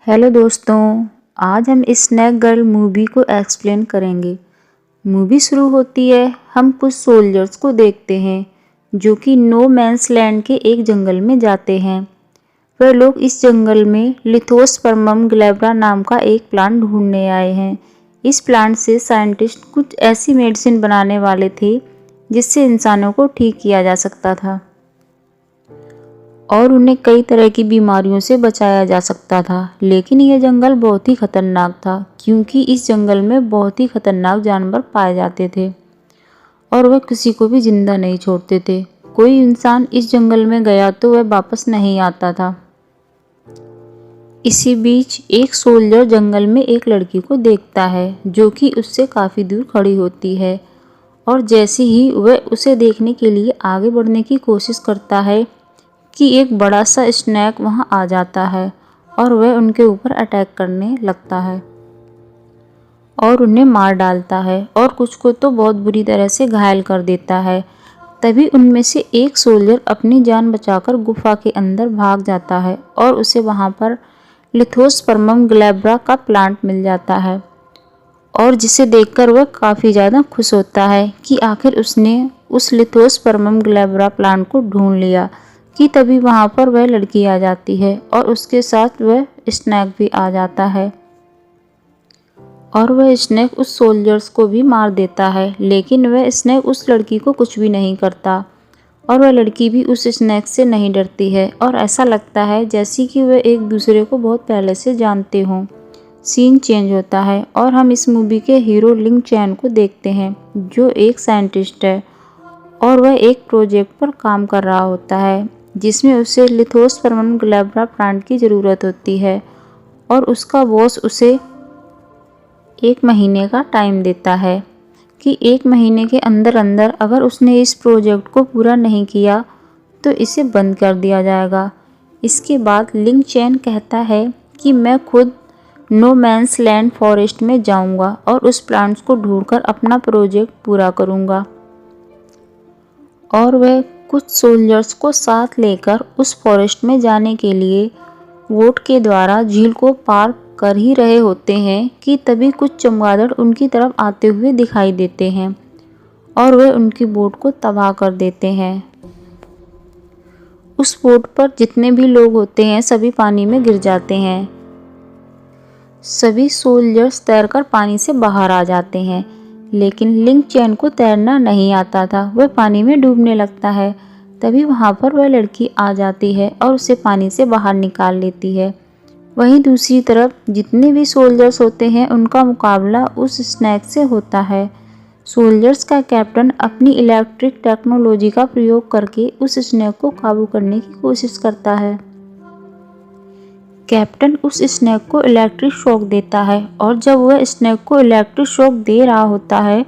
Hello दोस्तों, आज हम स्नैक गर्ल मूवी को एक्सप्लेन करेंगे। मूवी शुरू होती है, हम कुछ सोल्जर्स को देखते हैं जो कि नो मैंस लैंड के एक जंगल में जाते हैं। वह लोग इस जंगल में लिथोस्पर्मम ग्लैब्रा नाम का एक प्लांट ढूंढने आए हैं। इस प्लांट से साइंटिस्ट कुछ ऐसी मेडिसिन बनाने वाले थे जिससे इंसानों को ठीक किया जा सकता था और उन्हें कई तरह की बीमारियों से बचाया जा सकता था। लेकिन यह जंगल बहुत ही खतरनाक था क्योंकि इस जंगल में बहुत ही खतरनाक जानवर पाए जाते थे और वह किसी को भी जिंदा नहीं छोड़ते थे। कोई इंसान इस जंगल में गया तो वह वापस नहीं आता था। इसी बीच एक सोल्जर जंगल में एक लड़की को देखता है जो कि उससे काफ़ी दूर खड़ी होती है और जैसे ही वह उसे देखने के लिए आगे बढ़ने की कोशिश करता है कि एक बड़ा सा स्नैक वहां आ जाता है और वह उनके ऊपर अटैक करने लगता है और उन्हें मार डालता है और कुछ को तो बहुत बुरी तरह से घायल कर देता है। तभी उनमें से एक सोल्जर अपनी जान बचाकर गुफा के अंदर भाग जाता है और उसे वहां पर लिथोस्पर्मम ग्लैब्रा का प्लांट मिल जाता है और जिसे देखकर वह काफ़ी ज़्यादा खुश होता है कि आखिर उसने उस लिथोस्पर्मम ग्लैब्रा प्लांट को ढूंढ लिया। कि तभी वहाँ पर वह लड़की आ जाती है और उसके साथ वह स्नैक भी आ जाता है और वह स्नैक उस सोल्जर्स को भी मार देता है। लेकिन वह स्नैक उस लड़की को कुछ भी नहीं करता और वह लड़की भी उस स्नैक से नहीं डरती है और ऐसा लगता है जैसे कि वह एक दूसरे को बहुत पहले से जानते हों। सीन चेंज होता है और हम इस मूवी के हीरो लिंग चैन को देखते हैं जो एक साइंटिस्ट है और वह एक प्रोजेक्ट पर काम कर रहा होता है जिसमें उसे लिथोस्पर्मम ग्लैब्रा प्लांट की ज़रूरत होती है और उसका बॉस उसे 1 महीने का टाइम देता है कि 1 महीने के अंदर अंदर अगर उसने इस प्रोजेक्ट को पूरा नहीं किया तो इसे बंद कर दिया जाएगा। इसके बाद लिंग चैन कहता है कि मैं खुद नो मैंस लैंड फॉरेस्ट में जाऊंगा और उस प्लांट्स को ढूंढकर अपना प्रोजेक्ट पूरा करूंगा और वह कुछ सोल्जर्स को साथ लेकर उस फॉरेस्ट में जाने के लिए बोट के द्वारा झील को पार कर ही रहे होते हैं कि तभी कुछ चमगादड़ उनकी तरफ आते हुए दिखाई देते हैं और वे उनकी बोट को तबाह कर देते हैं। उस बोट पर जितने भी लोग होते हैं सभी पानी में गिर जाते हैं। सभी सोल्जर्स तैरकर पानी से बाहर आ जाते हैं लेकिन लिंग चैन को तैरना नहीं आता था। वह पानी में डूबने लगता है। तभी वहाँ पर वह लड़की आ जाती है और उसे पानी से बाहर निकाल लेती है। वहीं दूसरी तरफ जितने भी सोल्जर्स होते हैं उनका मुकाबला उस स्नैक से होता है। सोल्जर्स का कैप्टन अपनी इलेक्ट्रिक टेक्नोलॉजी का प्रयोग करके उस स्नैक को काबू करने की कोशिश करता है। कैप्टन उस स्नैक को इलेक्ट्रिक शॉक देता है और जब वह स्नैक को इलेक्ट्रिक शॉक दे रहा होता है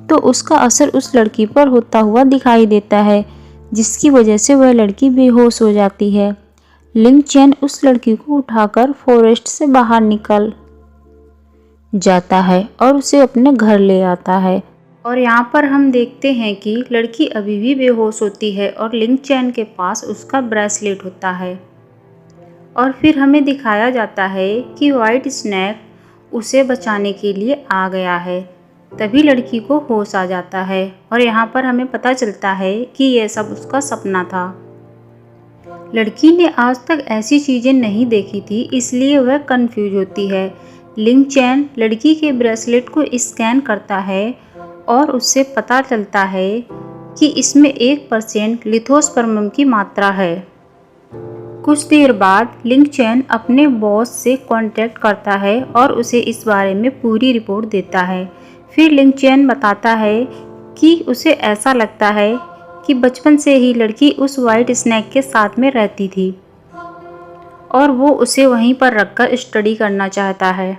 तो उसका असर उस लड़की पर होता हुआ दिखाई देता है जिसकी वजह से वह लड़की बेहोश हो जाती है। लिंग चैन उस लड़की को उठाकर फॉरेस्ट से बाहर निकल जाता है और उसे अपने घर ले आता है और यहाँ पर हम देखते हैं कि लड़की अभी भी बेहोश होती है और लिंग चैन के पास उसका ब्रेसलेट होता है और फिर हमें दिखाया जाता है कि वाइट स्नैक उसे बचाने के लिए आ गया है। तभी लड़की को होश आ जाता है और यहाँ पर हमें पता चलता है कि यह सब उसका सपना था। लड़की ने आज तक ऐसी चीज़ें नहीं देखी थी इसलिए वह कंफ्यूज होती है। लिंग चैन लड़की के ब्रेसलेट को स्कैन करता है और उससे पता चलता है कि इसमें 1% लिथोस्पर्मम की मात्रा है। कुछ देर बाद लिंग चैन अपने बॉस से कांटेक्ट करता है और उसे इस बारे में पूरी रिपोर्ट देता है। फिर लिंग चैन बताता है कि उसे ऐसा लगता है कि बचपन से ही लड़की उस वाइट स्नैक के साथ में रहती थी और वो उसे वहीं पर रखकर स्टडी करना चाहता है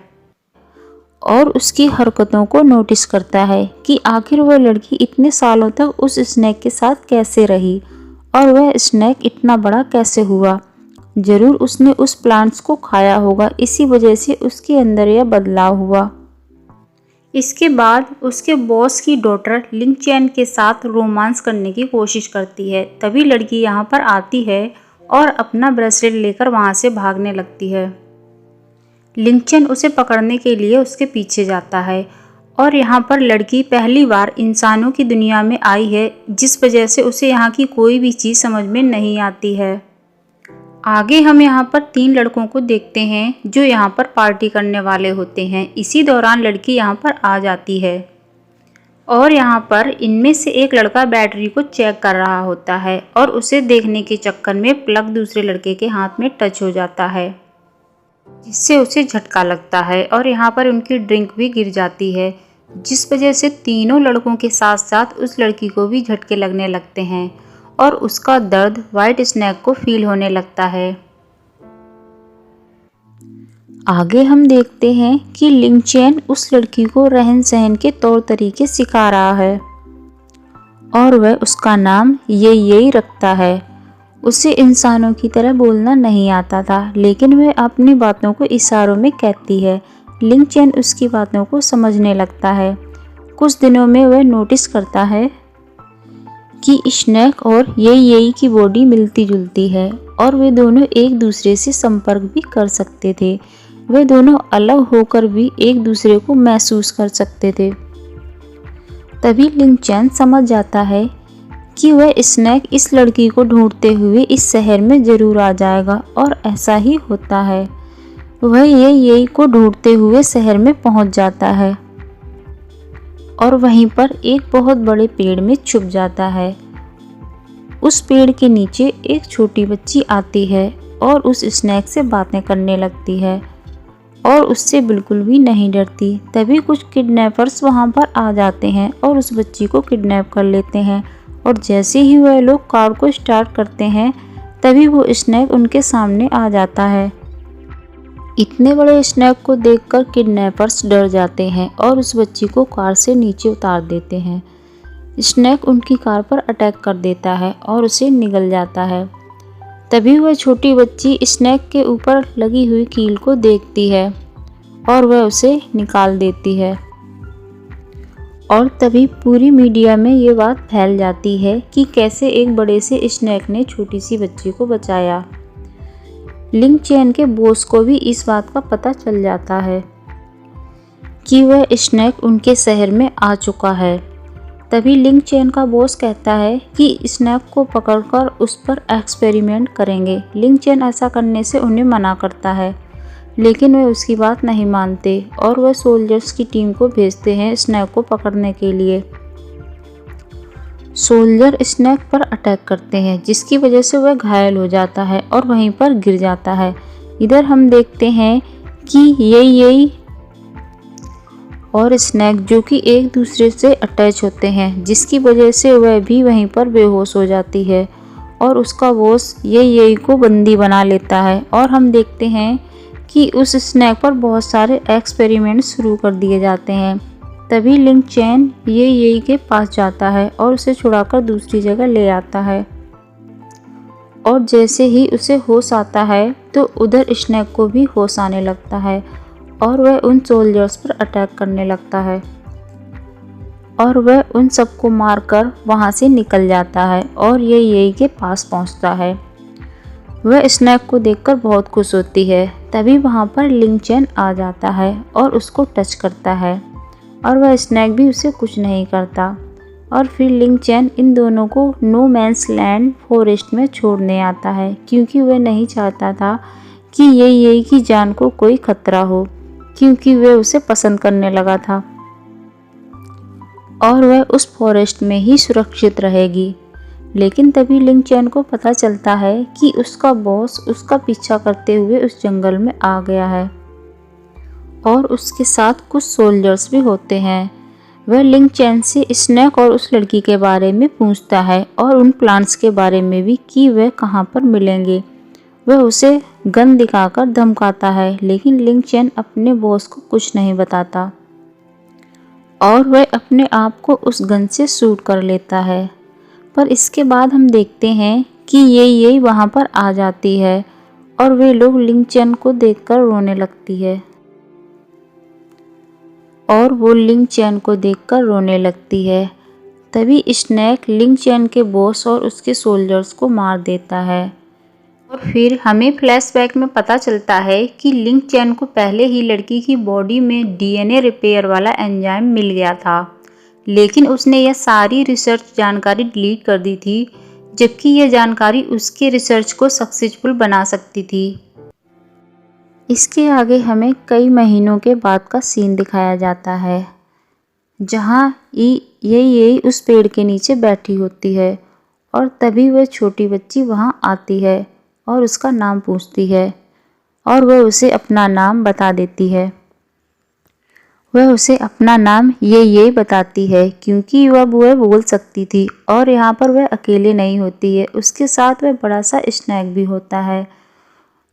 और उसकी हरकतों को नोटिस करता है कि आखिर वह लड़की इतने सालों तक उस स्नैक के साथ कैसे रही और वह स्नैक इतना बड़ा कैसे हुआ। जरूर उसने उस प्लांट्स को खाया होगा, इसी वजह से उसके अंदर यह बदलाव हुआ। इसके बाद उसके बॉस की डॉटर लिंग चैन के साथ रोमांस करने की कोशिश करती है। तभी लड़की यहाँ पर आती है और अपना ब्रेसलेट लेकर वहाँ से भागने लगती है। लिंग चेन उसे पकड़ने के लिए उसके पीछे जाता है और यहाँ पर लड़की पहली बार इंसानों की दुनिया में आई है, जिस वजह से उसे यहाँ की कोई भी चीज़ समझ में नहीं आती है। आगे हम यहाँ पर 3 लड़कों को देखते हैं जो यहाँ पर पार्टी करने वाले होते हैं। इसी दौरान लड़की यहाँ पर आ जाती है और यहाँ पर इनमें से एक लड़का बैटरी को चेक कर रहा होता है और उसे देखने के चक्कर में प्लग दूसरे लड़के के हाथ में टच हो जाता है, जिससे उसे झटका लगता है और यहाँ पर उनकी ड्रिंक भी गिर जाती है, जिस वजह से तीनों लड़कों के साथ साथ उस लड़की को भी झटके लगने लगते हैं और उसका दर्द व्हाइट स्नेक को फील होने लगता है। आगे हम देखते हैं कि लिंग चेन उस लड़की को रहन सहन के तौर तरीके सिखा रहा है और वह उसका नाम ये रखता है। उसे इंसानों की तरह बोलना नहीं आता था, लेकिन वह अपनी बातों को इशारों में कहती है। लिंग चेन उसकी बातों को समझने लगता है। कुछ दिनों में वह नोटिस करता है कि स्नेक और ये की बॉडी मिलती जुलती है और वे दोनों एक दूसरे से संपर्क भी कर सकते थे। वे दोनों अलग होकर भी एक दूसरे को महसूस कर सकते थे। तभी लिंग चेन समझ जाता है कि वह स्नेक इस लड़की को ढूंढते हुए इस शहर में जरूर आ जाएगा और ऐसा ही होता है। वह ये को ढूंढते हुए शहर में पहुंच जाता है और वहीं पर एक बहुत बड़े पेड़ में छुप जाता है। उस पेड़ के नीचे एक छोटी बच्ची आती है और उस स्नेक से बातें करने लगती है और उससे बिल्कुल भी नहीं डरती। तभी कुछ किडनैपर्स वहां पर आ जाते हैं और उस बच्ची को किडनैप कर लेते हैं और जैसे ही वह लोग कार को स्टार्ट करते हैं तभी वो स्नेक उनके सामने आ जाता है। इतने बड़े स्नेक को देखकर किडनैपर्स डर जाते हैं और उस बच्ची को कार से नीचे उतार देते हैं। स्नेक उनकी कार पर अटैक कर देता है और उसे निगल जाता है। तभी वह छोटी बच्ची स्नेक के ऊपर लगी हुई कील को देखती है और वह उसे निकाल देती है और तभी पूरी मीडिया में ये बात फैल जाती है कि कैसे एक बड़े से स्नेक ने छोटी सी बच्ची को बचाया। लिंग चेन के बॉस को भी इस बात का पता चल जाता है कि वह स्नेक उनके शहर में आ चुका है। तभी लिंग चेन का बॉस कहता है कि स्नेक को पकड़कर उस पर एक्सपेरिमेंट करेंगे। लिंग चेन ऐसा करने से उन्हें मना करता है, लेकिन वे उसकी बात नहीं मानते और वह सोल्जर्स की टीम को भेजते हैं स्नेक को पकड़ने के लिए। सोल्जर स्नेक पर अटैक करते हैं, जिसकी वजह से वह घायल हो जाता है और वहीं पर गिर जाता है। इधर हम देखते हैं कि ये और स्नेक जो कि एक दूसरे से अटैच होते हैं, जिसकी वजह से वह भी वहीं पर बेहोश हो जाती है और उसका बॉस ये को बंदी बना लेता है। और हम देखते हैं कि उस स्नेक पर बहुत सारे एक्सपेरिमेंट शुरू कर दिए जाते हैं। तभी लिंग चेन ये के पास जाता है और उसे छुड़ाकर दूसरी जगह ले आता है और जैसे ही उसे होश आता है तो उधर स्नेक को भी होश आने लगता है और वह उन सोल्जर्स पर अटैक करने लगता है और वह उन सबको मारकर वहां से निकल जाता है और ये के पास पहुंचता है। वह स्नेक को देखकर बहुत खुश होती है। तभी वहां पर लिंग चेन आ जाता है और उसको टच करता है और वह स्नेक भी उसे कुछ नहीं करता और फिर लिंग चेन इन दोनों को नो मैंस लैंड फॉरेस्ट में छोड़ने आता है, क्योंकि वह नहीं चाहता था कि ये की जान को कोई खतरा हो, क्योंकि वह उसे पसंद करने लगा था और वह उस फॉरेस्ट में ही सुरक्षित रहेगी। लेकिन तभी लिंग चेन को पता चलता है कि उसका बॉस उसका पीछा करते हुए उस जंगल में आ गया है और उसके साथ कुछ सोल्जर्स भी होते हैं। वह लिंग चेन से स्नेक और उस लड़की के बारे में पूछता है और उन प्लान्स के बारे में भी कि वह कहाँ पर मिलेंगे। वह उसे गन दिखाकर धमकाता है, लेकिन लिंग चेन अपने बॉस को कुछ नहीं बताता और वह अपने आप को उस गन से शूट कर लेता है। पर इसके बाद हम देखते हैं कि ये वहाँ पर आ जाती है और वे लोग लिंग चेन को देखकर रोने लगती है और वो लिंग चेन को देखकर रोने लगती है। तभी स्नेक लिंग चेन के बॉस और उसके सोल्जर्स को मार देता है। और फिर हमें फ्लैशबैक में पता चलता है कि लिंग चैन को पहले ही लड़की की बॉडी में डीएनए रिपेयर वाला एंजाइम मिल गया था, लेकिन उसने यह सारी रिसर्च जानकारी डिलीट कर दी थी, जबकि यह जानकारी उसके रिसर्च को सक्सेसफुल बना सकती थी। इसके आगे हमें कई महीनों के बाद का सीन दिखाया जाता है, जहाँ यही उस पेड़ के नीचे बैठी होती है और तभी वह छोटी बच्ची वहाँ आती है और उसका नाम पूछती है और वह उसे अपना नाम बता देती है। वह उसे अपना नाम ये बताती है क्योंकि वह बोल सकती थी और यहाँ पर वह अकेले नहीं होती है, उसके साथ वह बड़ा सा स्नेक भी होता है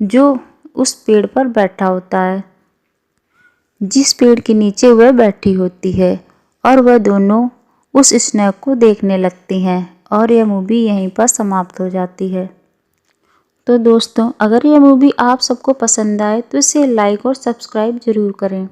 जो उस पेड़ पर बैठा होता है, जिस पेड़ के नीचे वह बैठी होती है, और वह दोनों उस स्नेक को देखने लगती हैं और यह मूवी यहीं पर समाप्त हो जाती है। तो दोस्तों, अगर यह मूवी आप सबको पसंद आए तो इसे लाइक और सब्सक्राइब ज़रूर करें।